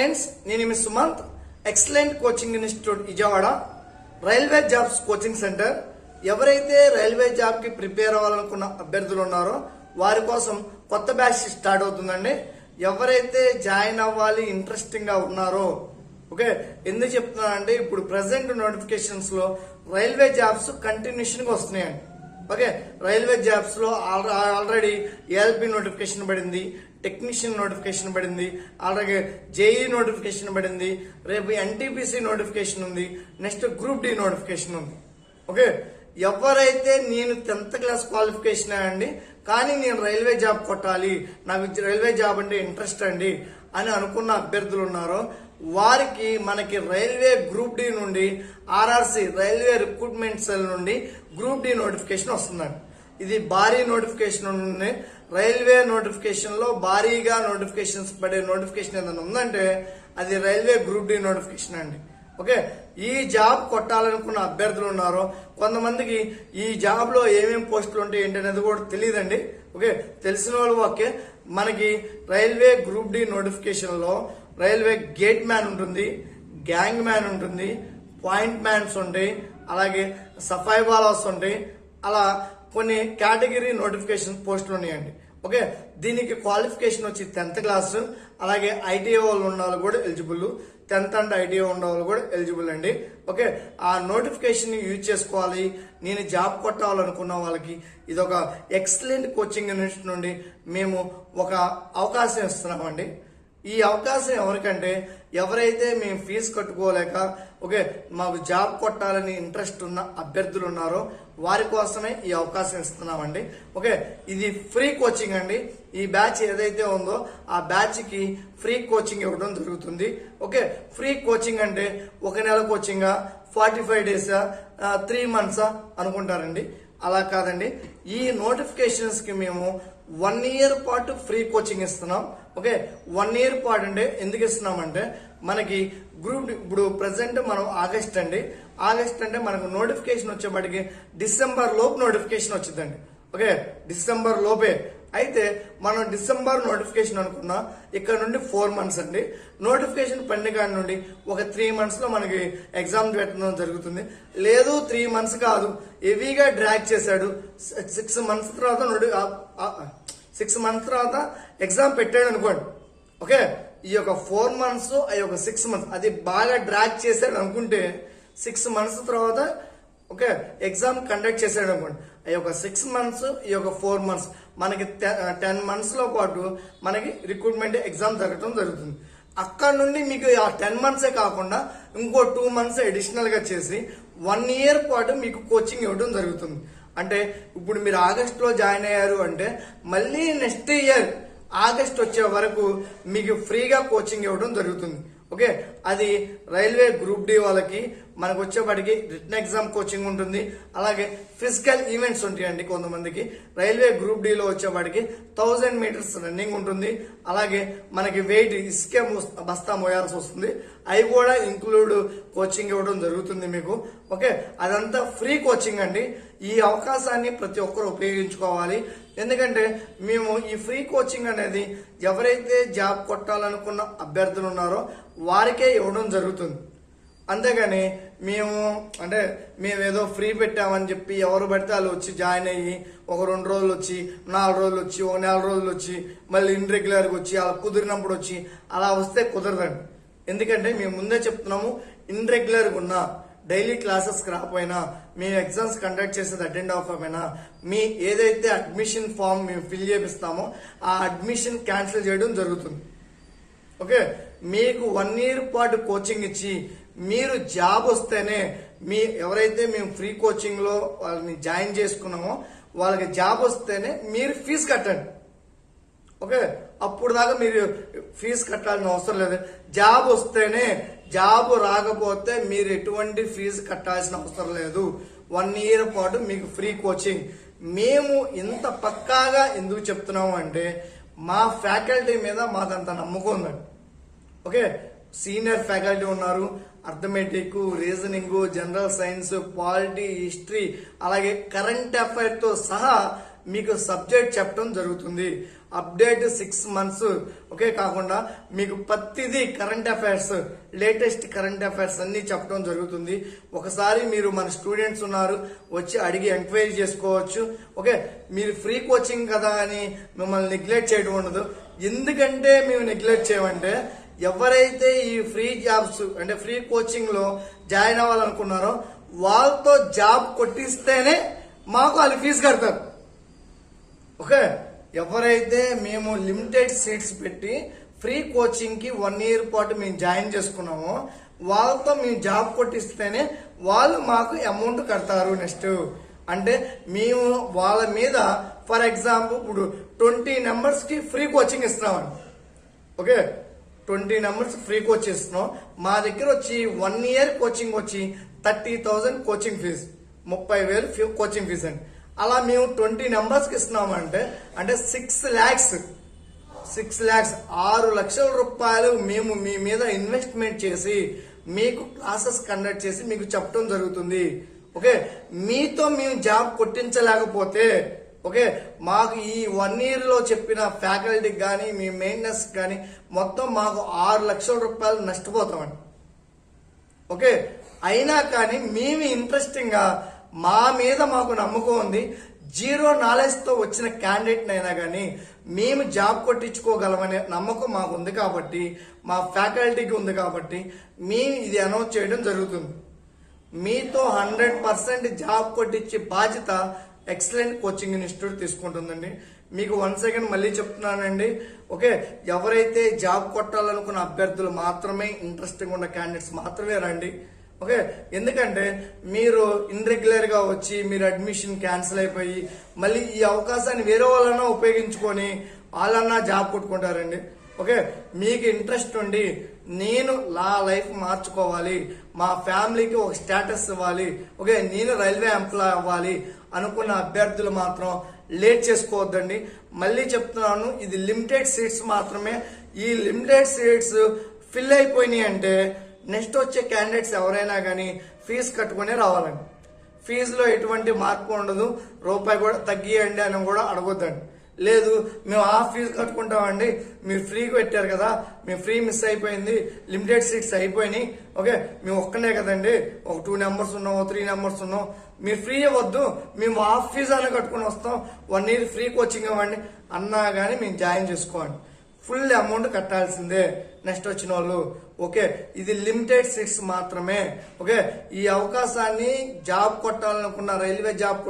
Friends, నేను మీ Sumanth. Excellent coaching institute Vijayawada railway jobs coaching centre. ఎవరైతే రైల్వే జాబ్ కి ప్రిపేర్ అవ్వాలనుకున్న అభ్యర్థులు ఉన్నారో వారి కోసం కొత్త బ్యాచ్ స్టార్ట్ అవుతుందండి. ఎవరైతే జాయిన్ అవ్వాలి ఇంట్రెస్టింగ్ గా ఉన్నారో, ఓకే, ఎందుకు చెప్తున్నానంటే ఇప్పుడు ప్రెసెంట్ నోటిఫికేషన్స్ లో రైల్వే జాబ్స్ కంటిన్యూషన్ గా వస్తున్నాయండి. ఓకే, రైల్వే జాబ్స్ లో ఆల్రెడీ ఏఎల్పి నోటిఫికేషన్ పడింది, టెక్నీషియన్ నోటిఫికేషన్ పడింది, అలాగే జేఈ నోటిఫికేషన్ పడింది, రేపు ఎన్టీపీసీ నోటిఫికేషన్ ఉంది, నెక్స్ట్ గ్రూప్ డి నోటిఫికేషన్ ఉంది. ఓకే, ఎవరైతే నేను 10th క్లాస్ క్వాలిఫికేషన్ అండి కానీ నేను రైల్వే జాబ్ కొట్టాలి, నాకు రైల్వే జాబ్ అంటే ఇంట్రెస్ట్ అండి అని అనుకున్న అభ్యర్థులు ఉన్నారో వారికి మనకి రైల్వే గ్రూప్ డి నుండి ఆర్ఆర్సి రైల్వే రిక్రూట్మెంట్ సెల్ నుండి గ్రూప్ డి నోటిఫికేషన్ వస్తుందండి. ఇది భారీ నోటిఫికేషన్ ఉంది. రైల్వే నోటిఫికేషన్ లో భారీగా నోటిఫికేషన్స్ పడే నోటిఫికేషన్ ఏదైనా ఉందంటే అది రైల్వే గ్రూప్ డి నోటిఫికేషన్ అండి. ఓకే, ఈ జాబ్ కొట్టాలనుకున్న అభ్యర్థులు ఉన్నారో కొంతమందికి ఈ జాబ్ లో ఏమేమి పోస్టులు ఉంటాయి ఏంటి అనేది కూడా తెలియదండి. ఓకే, తెలిసిన వాళ్ళు ఓకే. మనకి రైల్వే గ్రూప్ డి నోటిఫికేషన్ లో రైల్వే గేట్ మ్యాన్ ఉంటుంది, గ్యాంగ్ మ్యాన్ ఉంటుంది, పాయింట్ మ్యాన్స్ ఉంటాయి, అలాగే సఫాయి బాలాస్ ఉంటాయి. అలా కొన్ని కేటగిరీ నోటిఫికేషన్ పోస్టులు ఉన్నాయండి. ఓకే, దీనికి క్వాలిఫికేషన్ వచ్చి 10th క్లాస్, అలాగే ఐటీఐ వాళ్ళు ఉన్న వాళ్ళు కూడా ఎలిజిబుల్, 10th అండ్ ఐటీఐ ఉన్న వాళ్ళు కూడా ఎలిజిబుల్ అండి. ఓకే, ఆ నోటిఫికేషన్ యూజ్ చేసుకోవాలి. నేను జాబ్ కొట్టాలనుకున్న వాళ్ళకి ఇది ఒక ఎక్సలెంట్ కోచింగ్ ఇన్స్టిట్యూట్ నుండి మేము ఒక అవకాశం ఇస్తున్నామండి. ఈ అవకాశం ఎవరికంటే ఎవరైతే మేము ఫీజు కట్టుకోలేక ఓకే మాకు జాబ్ కొట్టాలని ఇంట్రెస్ట్ ఉన్న అభ్యర్థులు ఉన్నారో వారి కోసమే ఈ అవకాశం ఇస్తున్నామండి. ఓకే, ఇది ఫ్రీ కోచింగ్ అండి. ఈ బ్యాచ్ ఏదైతే ఉందో ఆ బ్యాచ్ కి ఫ్రీ కోచింగ్ ఇవ్వడం జరుగుతుంది. ఓకే, ఫ్రీ కోచింగ్ అంటే 1 నెల కోచింగ్, 45 days, 3 months అనుకుంటారండి. అలా కాదండి, ఈ నోటిఫికేషన్స్ కి మేము 1 year పాటు ఫ్రీ కోచింగ్ ఇస్తున్నాం. ఓకే, 1 year పాటు అంటే ఎందుకు ఇస్తున్నామంటే మనకి గ్రూప్ ఇప్పుడు ప్రెసెంట్ మనం ఆగస్ట్ అండి. ఆగస్ట్ అంటే మనకు నోటిఫికేషన్ వచ్చేప్పటికి డిసెంబర్ లోపు నోటిఫికేషన్ వచ్చిందండి. ఓకే, డిసెంబర్ లోపే. అయితే మనం డిసెంబర్ నోటిఫికేషన్ అనుకున్నా ఇక్కడ నుండి 4 months అండి. నోటిఫికేషన్ పండుగ నుండి ఒక 3 months లో మనకి ఎగ్జామ్ పెట్టడం జరుగుతుంది. లేదు 3 months కాదు, హెవీగా డ్రాగ్ చేశాడు, 6 months తర్వాత 6 months తర్వాత ఎగ్జామ్ పెట్టాడు అనుకోండి. ఓకే, ఈ యొక్క 4 months ఆ యొక్క 6 months అది బాగా డ్రాగ్ చేశాడు అనుకుంటే 6 months తర్వాత ఓకే ఎగ్జామ్ కండక్ట్ చేశాడు అనుకోండి. ఈ యొక్క 6 months ఈ యొక్క 4 months మనకి 10 months లో పాటు మనకి రిక్రూట్మెంట్ ఎగ్జామ్ జరగడం జరుగుతుంది. అక్కడ నుండి మీకు ఆ 10 months కాకుండా ఇంకో 2 months అడిషనల్ గా చేసి 1 year పాటు మీకు కోచింగ్ ఇవ్వడం జరుగుతుంది. అంటే ఇప్పుడు మీరు ఆగస్ట్ లో జాయిన్ అయ్యారు అంటే మళ్ళీ నెక్స్ట్ ఇయర్ ఆగస్ట్ వచ్చే వరకు మీకు ఫ్రీగా కోచింగ్ ఇవ్వడం జరుగుతుంది. ఓకే, అది రైల్వే గ్రూప్ డి వాళ్ళకి మనకు వచ్చేప్పటికి రిటన్ ఎగ్జామ్ కోచింగ్ ఉంటుంది, అలాగే ఫిజికల్ ఈవెంట్స్ ఉంటాయండి. కొంతమందికి రైల్వే గ్రూప్ డి లో వచ్చేప్పటికి 1000 meters రన్నింగ్ ఉంటుంది, అలాగే మనకి వెయిట్ ఇసుకే బస్తా మోయాల్సి వస్తుంది. అవి కూడా ఇంక్లూడ్ కోచింగ్ ఇవ్వడం జరుగుతుంది మీకు. ఓకే, అదంతా ఫ్రీ కోచింగ్ అండి. ఈ అవకాశాన్ని ప్రతి ఒక్కరు ఉపయోగించుకోవాలి. ఎందుకంటే మేము ఈ ఫ్రీ కోచింగ్ అనేది ఎవరైతే జాబ్ కొట్టాలనుకున్న అభ్యర్థులు ఉన్నారో వారికే ఇవ్వడం జరుగుతుంది. అంతేగాని మేము ఏదో ఫ్రీ పెట్టామని చెప్పి ఎవరు పడితే వాళ్ళు వచ్చి జాయిన్ అయ్యి ఒక 2 రోజులు వచ్చి 4 రోజులు వచ్చి 1 నెల రోజులు వచ్చి మళ్ళీ ఇన్రెగ్యులర్గా వచ్చి అలా కుదిరినప్పుడు వచ్చి అలా వస్తే కుదరదండి. ఎందుకంటే మేము ముందే చెప్తున్నాము, ఇన్రెగ్యులర్గా ఉన్నా డైలీ క్లాసెస్ రాకపోయినా మేము ఎగ్జామ్స్ కండక్ట్ చేసేది అటెండ్ అవ్వకపోయినా మీ ఏదైతే అడ్మిషన్ ఫామ్ మేము ఫిల్ చేపిస్తామో ఆ అడ్మిషన్ క్యాన్సిల్ చేయడం జరుగుతుంది. ఓకే, మీకు 1 year పాటు కోచింగ్ ఇచ్చి మీరు జాబ్ వస్తేనే ఎవరైతే మేము ఫ్రీ కోచింగ్ లో వాళ్ళని జాయిన్ చేసుకున్నామో వాళ్ళకి జాబ్ వస్తేనే మీరు ఫీజు కట్టండి. ఓకే, అప్పుడు దాకా మీరు ఫీజు కట్టాల్సిన అవసరం లేదు. జాబ్ వస్తేనే, జాబ్ రాకపోతే మీరు ఎటువంటి ఫీజు కట్టాల్సిన అవసరం లేదు. 1 year పాటు మీకు ఫ్రీ కోచింగ్. మేము ఇంత పక్కాగా ఎందుకు చెప్తున్నాము అంటే మా ఫ్యాకల్టీ మీద మాదంత నమ్మకం ఉందండి. ఓకే, సీనియర్ ఫ్యాకల్టీ ఉన్నారు, arithmetic, reasoning, general science, polity, history, అలాగే కరెంట్ అఫైర్ తో సహా మీకు సబ్జెక్ట్ చెప్పడం జరుగుతుంది. అప్డేట్ 6 months ఓకే కాకుండా మీకు ప్రతిదీ current affairs, latest current affairs అన్ని చెప్పడం జరుగుతుంది. ఒకసారి మీరు మన స్టూడెంట్స్ ఉన్నారు, వచ్చి అడిగి ఎంక్వైరీ చేసుకోవచ్చు. ఓకే, మీరు ఫ్రీ కోచింగ్ కదా అని మిమ్మల్ని నెగ్లెక్ట్ చేయడం ఉండదు. ఎందుకంటే మేము నెగ్లెక్ట్ చేయమంటే, ఎవరైతే ఈ ఫ్రీ జాబ్స్ అంటే ఫ్రీ కోచింగ్ లో జాయిన్ అవ్వాలనుకున్నారో వాళ్ళతో జాబ్ కొట్టిస్తేనే మాకు వాళ్ళు ఫీజు కడతారు. ఓకే, ఎవరైతే మేము లిమిటెడ్ సీట్స్ పెట్టి ఫ్రీ కోచింగ్ కి 1 year పాటు మేము జాయిన్ చేసుకున్నామో వాళ్ళతో మేము జాబ్ కొట్టిస్తేనే వాళ్ళు మాకు అమౌంట్ కడతారు. నెక్స్ట్ అంటే మేము వాళ్ళ మీద ఫర్ ఎగ్జాంపుల్ ఇప్పుడు 20 numbers కి ఫ్రీ కోచింగ్ ఇస్తున్నామండి. ఓకే, 20 numbers ఫ్రీ కోచింగ్ ఇస్తున్నాం. మా దగ్గర వచ్చి 1 year కోచింగ్ వచ్చి 30,000 కోచింగ్ ఫీజు, 30,000 కోచింగ్ ఫీజు అండి. అలా మేము 20 numbers కి ఇస్తున్నామంటే అంటే 6 lakhs 6 లక్షల రూపాయలు మేము మీ మీద ఇన్వెస్ట్మెంట్ చేసి మీకు క్లాసెస్ కండక్ట్ చేసి మీకు చెప్పడం జరుగుతుంది. ఓకే, మీతో మేము జాబ్ కొట్టించలేకపోతే ఓకే మాకు ఈ 1 year లో చెప్పిన ఫ్యాకల్టీకి కానీ మీ మెయింటెనెన్స్ కానీ మొత్తం మాకు 6 లక్షల రూపాయలు నష్టపోతామండి. ఓకే, అయినా కానీ మేము ఇంట్రెస్టింగ్ గా మా మీద మాకు నమ్మకం ఉంది. 0 knowledge తో వచ్చిన క్యాండిడేట్ అయినా కానీ మేము జాబ్ కొట్టించుకోగలమనే నమ్మకం మాకు ఉంది కాబట్టి, మా ఫ్యాకల్టీకి ఉంది కాబట్టి మేము ఇది అనౌన్స్ చేయడం జరుగుతుంది. మీతో 100% జాబ్ కొట్టించే బాధ్యత ఎక్సలెంట్ కోచింగ్ ఇన్స్టిట్యూట్ తీసుకుంటుందండి. మీకు 1 second మళ్ళీ చెప్తున్నానండి. ఓకే, ఎవరైతే జాబ్ కొట్టాలనుకున్న అభ్యర్థులు మాత్రమే, ఇంట్రెస్టింగ్ ఉన్న క్యాండిడేట్స్ మాత్రమే రండి. ఓకే, ఎందుకంటే మీరు ఇన్రెగ్యులర్ గా వచ్చి మీరు అడ్మిషన్ క్యాన్సిల్ అయిపోయి మళ్ళీ ఈ అవకాశాన్ని వేరే వాళ్ళన్నా ఉపయోగించుకొని వాళ్ళన్నా జాబ్ కొట్టుకుంటారండి. ఓకే, మీకు ఇంట్రెస్ట్ ఉండి నేను నా లైఫ్ మార్చుకోవాలి, మా ఫ్యామిలీకి ఒక స్టేటస్ ఇవ్వాలి, ఓకే నేను రైల్వే ఎంప్లాయ్ అవ్వాలి అనుకున్న అభ్యర్థులు మాత్రం లేట్ చేసుకోవద్దండి. మళ్ళీ చెప్తున్నాను, ఇది లిమిటెడ్ సీట్స్ మాత్రమే. ఈ లిమిటెడ్ సీట్స్ ఫిల్ అయిపోయినాయి అంటే నెక్స్ట్ వచ్చే క్యాండిడేట్స్ ఎవరైనా కానీ ఫీజు కట్టుకునే రావాలండి. ఫీజులో ఎటువంటి మార్పు ఉండదు. రూపాయి కూడా తగ్గియండి అని కూడా అడగొద్దండి. లేదు మేము హాఫ్ ఫీజు కట్టుకుంటామండి, మీరు ఫ్రీగా పెట్టారు కదా, మేము ఫ్రీ మిస్ అయిపోయింది, లిమిటెడ్ సీట్స్ అయిపోయినాయి, ఓకే మేము ఒక్కనే కదండి, ఒక 2 numbers ఉన్నాం, 3 numbers ఉన్నాం, మీరు ఫ్రీ ఇవ్వద్దు, మేము హాఫ్ ఫీజు అని కట్టుకుని వస్తాం, 1 year ఫ్రీ కోచింగ్ ఇవ్వండి అన్నా కానీ మేము జాయిన్ చేసుకోండి. ఫుల్ అమౌంట్ కట్టాల్సిందే నెక్స్ట్ వచ్చిన వాళ్ళు. ఓకే, ఇది లిమిటెడ్ సీట్స్ మాత్రమే. ఓకే, ఈ అవకాశాన్ని జాబ్ కొట్టాలనుకున్న, రైల్వే జాబ్